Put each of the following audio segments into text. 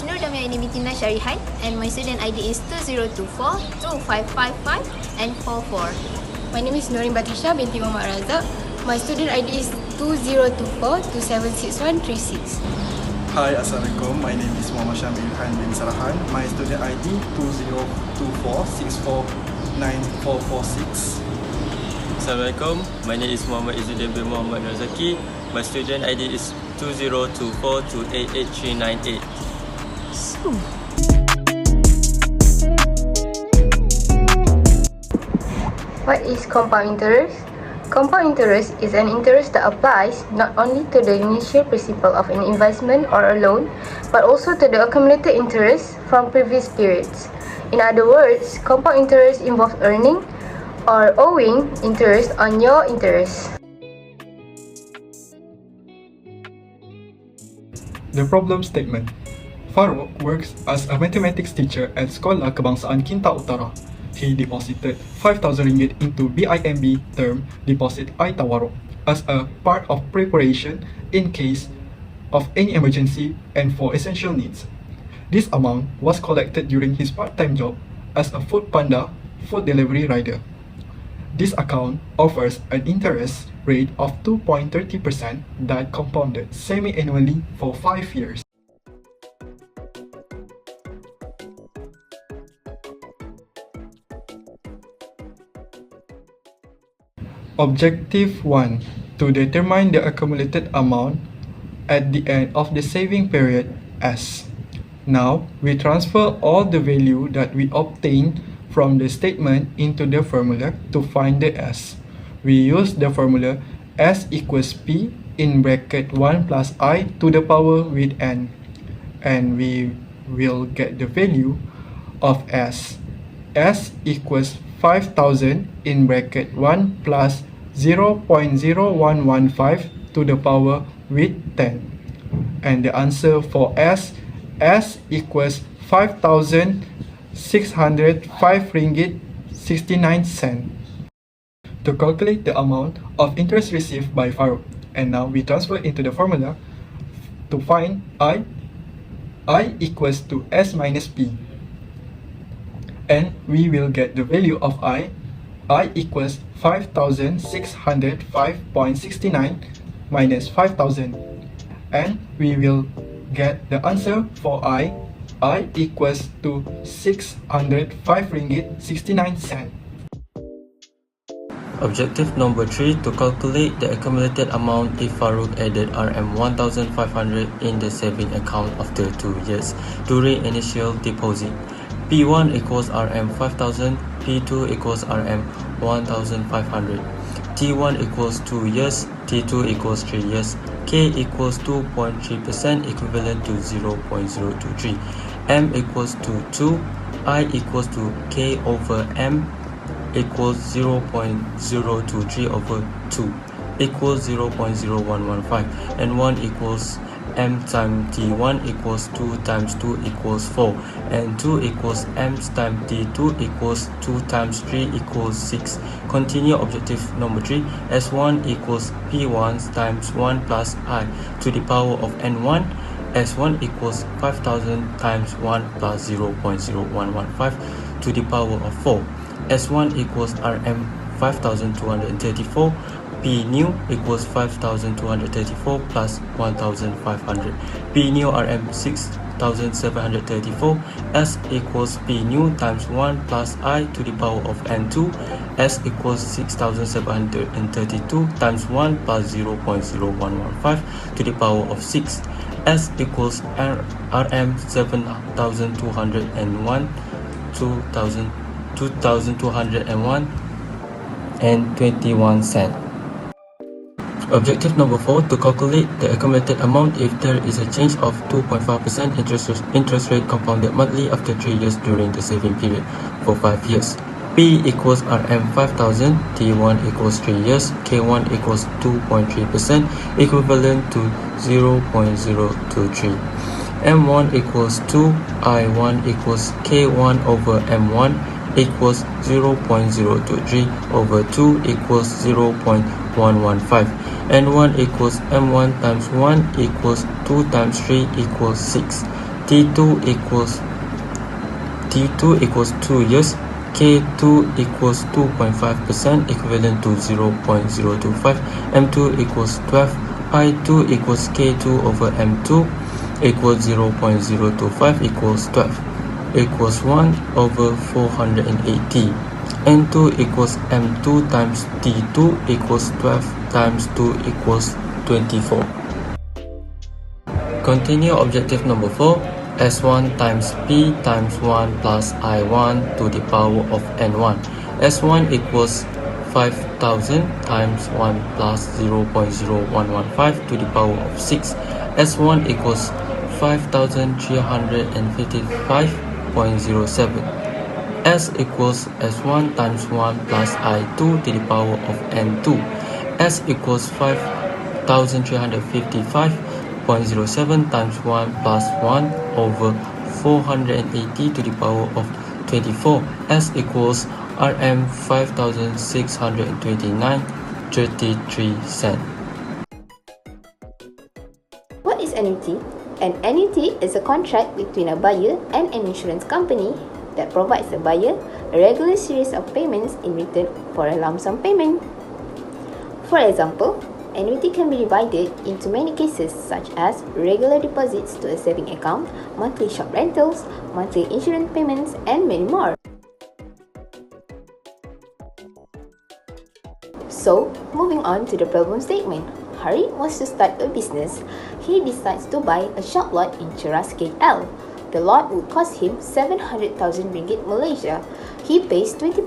Nur Damayanti Bitina Syarihan, and my student ID is 2024 2555 and 44. My name is Nurin Batisha binti Muhammad Razak. My student ID is 2024 276136. Hi, Assalamualaikum. My name is Muhammad Syamil Ilhan bin Sarahan. My student ID 2024649446. Assalamualaikum. My name is Muhammad Izzuddin bin Muhammad Razaki. My student ID is 2024288398. What is compound interest? Compound interest is an interest that applies not only to the initial principal of an investment or a loan, but also to the accumulated interest from previous periods. In other words, compound interest involves earning or owing interest on your interest. The problem statement. Farouk works as a mathematics teacher at Sekolah Kebangsaan Kinta Utara. He deposited 5,000 ringgit into BIMB term deposit I Tawaruk as a part of preparation in case of any emergency and for essential needs. This amount was collected during his part-time job as a food panda food delivery rider. This account offers an interest rate of 2.30% that compounded semi-annually for 5 years. Objective 1. To determine the accumulated amount at the end of the saving period S. Now, we transfer all the value that we obtained from the statement into the formula to find the S. We use the formula S equals P in bracket 1 plus I to the power with N, and we will get the value of S. S equals 5,000 in bracket 1 plus 0.0115 to the power with 10. And the answer for S equals 5,605 ringgit 69 cent. To calculate the amount of interest received by Farouk, and now we transfer into the formula to find I equals to S minus P. And we will get the value of I equals 5,605.69 minus 5,000. And we will get the answer for I equals to 605 ringgit 69 cent. Objective number 3. To calculate the accumulated amount if Farouk added RM 1,500 in the saving account after 2 years during initial deposit. P1 equals RM 5,000, P2 equals RM 1,500, T1 equals 2 years, T2 equals 3 years, K equals 2.3% equivalent to 0.023, M equals to 2, I equals to K over M equals 0.023 over 2 equals 0.0115, and 1 equals M times T1 equals 2 times 2 equals 4, and 2 equals M times T2 equals 2 times 3 equals 6. Continue objective number 3. S1 equals P1 times 1 plus I to the power of N1. S1 equals 5,000 times 1 plus 0.0115 to the power of 4. S1 equals RM 5,234. P new equals 5,234 plus 1,500. P new RM 6,734. S equals P new times 1 plus I to the power of N2. S equals 6,732 times 1 plus 0.0115 to the power of 6. S equals RM 7,201 2,201 and 21 cent. Objective number 4. To calculate the accumulated amount if there is a change of 2.5% interest rate compounded monthly after 3 years during the saving period for 5 years. P equals RM 5,000, T1 equals 3 years, K1 equals 2.3% equivalent to 0.023. M1 equals 2, I1 equals K1 over M1 equals 0.023 over 2 equals 0.115. N1 equals M1 times 1 equals 2 times 3 equals 6. T2 equals 2 years, K2 equals 2.5% equivalent to 0.025, M2 equals 12, I2 equals K2 over M2 equals 0.025 equals 12 equals 1 over 480. N2 equals M2 times T2 equals 12 times 2 equals 24. Continue objective number 4. S1 times P times 1 plus I1 to the power of N1. S1 equals 5000 times 1 plus 0.0115 to the power of 6. S1 equals 5355.07. S equals S1 times 1 plus I2 to the power of N2. S equals 5355.07 times 1 plus 1 over 480 to the power of 24. S equals Rm 5629.33 cents. What is annuity? An annuity is a contract between a buyer and an insurance company that provides the buyer a regular series of payments in return for a lump sum payment. For example, annuity can be divided into many cases such as regular deposits to a saving account, monthly shop rentals, monthly insurance payments, and many more. So, moving on to the problem statement. Hari wants to start a business. He decides to buy a shop lot in Cheras KL. The lot would cost him 700,000 ringgit Malaysia. He pays 20%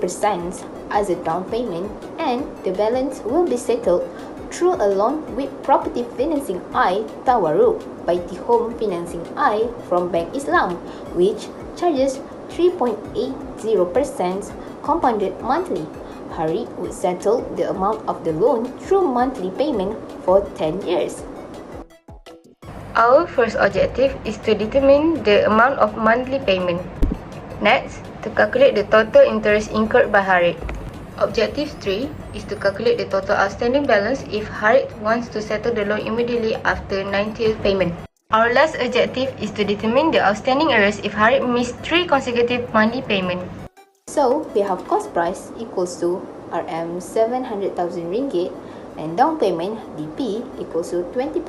as a down payment and the balance will be settled through a loan with Property Financing I Tawarruk by the Home Financing I from Bank Islam, which charges 3.80% compounded monthly. Hari would settle the amount of the loan through monthly payment for 10 years. Our first objective is to determine the amount of monthly payment. Next, to calculate the total interest incurred by Harith. Objective 3 is to calculate the total outstanding balance if Harith wants to settle the loan immediately after 90th payment. Our last objective is to determine the outstanding arrears if Harith missed 3 consecutive monthly payments. So, we have cost price equals to Rm 700,000 ringgit and down payment DP equals to 20%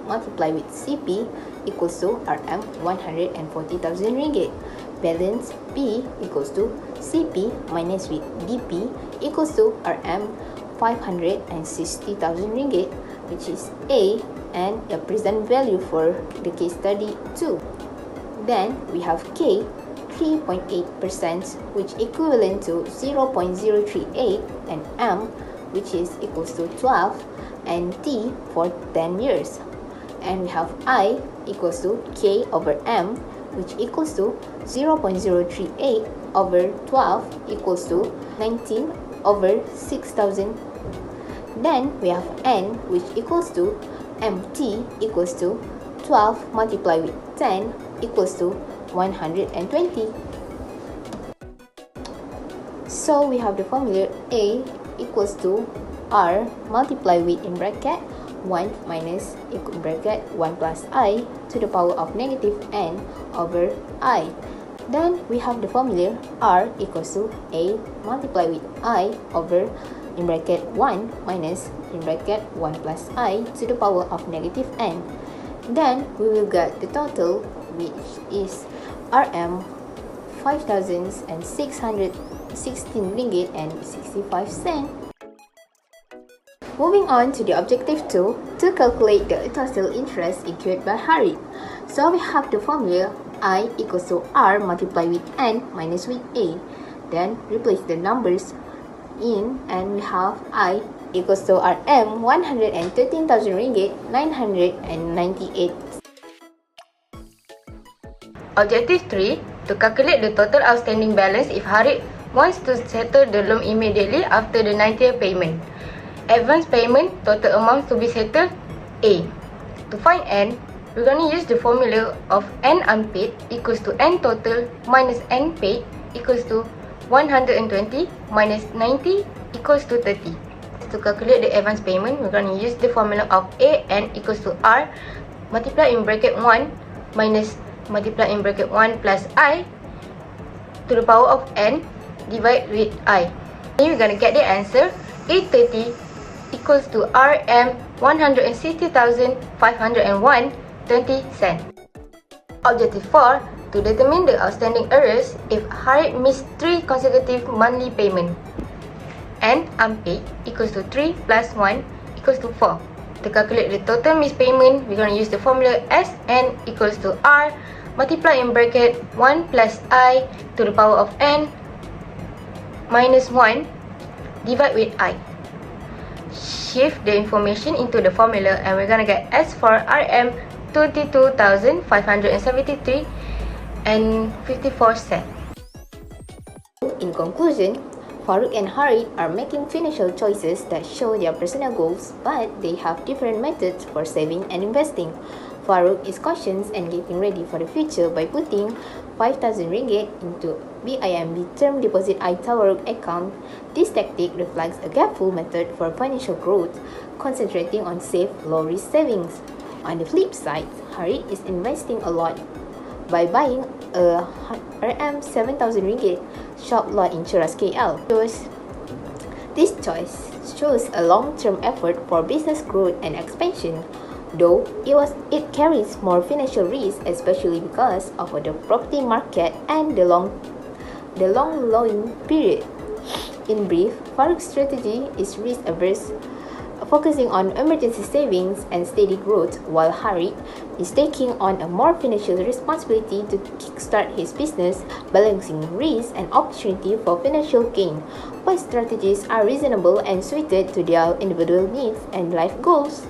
multiplied with CP equals to Rm 140,000 ringgit. Balance P equals to CP minus with DP equals to Rm 560,000 ringgit, which is A and the present value for the case study 2. Then we have K 3.8%, which equivalent to 0.038, and M, which is equals to 12, and T for 10 years. And we have I equals to K over M, which equals to 0.038 over 12 equals to 19 over 6,000. Then we have N, which equals to MT equals to 12 multiplied with 10 equals to 120. So we have the formula A equals to R multiplied with in bracket 1 minus in bracket 1 plus I to the power of negative N over I. Then we have the formula R equals to A multiplied with I over in bracket 1 minus in bracket 1 plus I to the power of negative N. Then we will get the total, which is Rm 5,616 ringgit and 65 cents. Moving on to the objective 2 to calculate the total interest incurred by Hari. So we have the formula I equals to R multiplied with N minus with A. Then replace the numbers in and we have I equals to Rm 113,000 ringgit 998. Objective 3, to calculate the total outstanding balance if Harith wants to settle the loan immediately after the 90th payment. Advance payment, total amount to be settled, A. To find N, we're going to use the formula of N unpaid equals to N total minus N paid equals to 120 minus 90 equals to 30. To calculate the advance payment, we're going to use the formula of A N equals to R multiply in bracket 1 minus multiply in bracket 1 plus I to the power of n divide with I. And you're gonna get the answer 830 equals to Rm 160,501.20 cents. Objective 4. To determine the outstanding arrears if Harith missed 3 consecutive monthly payment and unpaid equals to 3 plus 1 equals to 4. To calculate the total missed payment, we're going to use the formula Sn equals to R multiply in bracket 1 plus I to the power of n minus 1 divide with I. Shift the information into the formula and we're going to get S for Rm 22,573 and 54 cents. In conclusion, Farouk and Harith are making financial choices that show their personal goals, but they have different methods for saving and investing. Farouk is cautious and getting ready for the future by putting 5,000 ringgit into BIMB term deposit iTawaruk account. This tactic reflects a careful method for financial growth, concentrating on safe, low-risk savings. On the flip side, Harith is investing a lot by buying a Rm 7,000 ringgit shop lot in Cheras KL. This choice shows a long-term effort for business growth and expansion, though it carries more financial risk, especially because of the property market and the long loan period. In brief, Farouk's strategy is risk-averse, focusing on emergency savings and steady growth, while Harith is taking on a more financial responsibility to kickstart his business, balancing risk and opportunity for financial gain. Both strategies are reasonable and suited to their individual needs and life goals.